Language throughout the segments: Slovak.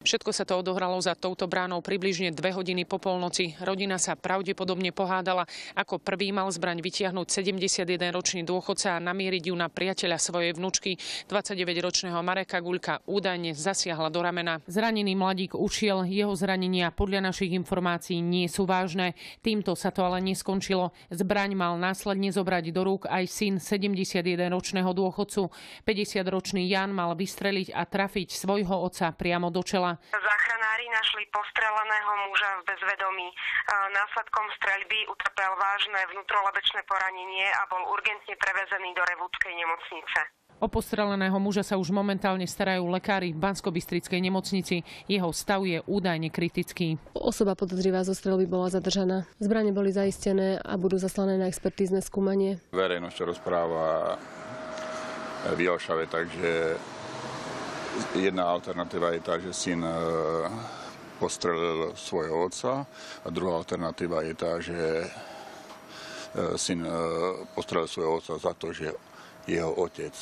Všetko sa to odohralo za touto bránou približne 2 hodiny po polnoci. Rodina sa pravdepodobne pohádala. Ako prvý mal zbraň vytiahnuť 71-ročný dôchodca a namieriť ju na priateľa svojej vnučky. 29-ročného Mareka Guľka údajne zasiahla do ramena. Zranený mladík ušiel, jeho zranenia podľa našich informácií nie sú vážne. Týmto sa to ale neskončilo. Zbraň mal následne zobrať do rúk aj syn 71-ročného dôchodcu. 50-ročný Jan mal vystreliť a trafiť svojho otca priamo do čela. Záchranári našli postreleného muža v bezvedomí. Následkom streľby utrpel vážne vnútrolebečné poranenie a bol urgentne prevezený do Revúdskej nemocnice. O postreleného muža sa už momentálne starajú lekári v Banskobystrickej nemocnici. Jeho stav je údajne kritický. Osoba podozrivá zo streľby bola zadržaná. Zbrane boli zaistené a budú zaslané na expertízne skúmanie. Verejnosť rozpráva v Jelšave, takže jedna alternatíva je tá, že syn postrelil svojho otca a druhá alternatíva je tá, že syn postrelil svojho otca za to, že jeho otec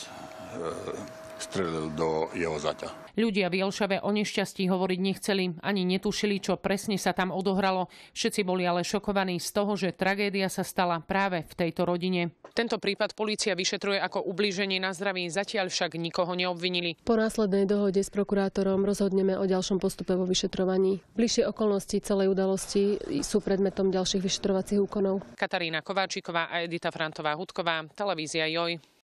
strelil do jeho zaťa. Ľudia v Jelšave o nešťastí hovoriť nechceli, ani netušili, čo presne sa tam odohralo. Všetci boli ale šokovaní z toho, že tragédia sa stala práve v tejto rodine. Tento prípad polícia vyšetruje ako ublíženie na zdraví, zatiaľ však nikoho neobvinili. Po následnej dohode s prokurátorom rozhodneme o ďalšom postupe vo vyšetrovaní. Bližšie okolnosti celej udalosti sú predmetom ďalších vyšetrovacích úkonov. Katarína Kováčiková a Edita Frantová-Hudková, televízia JOJ.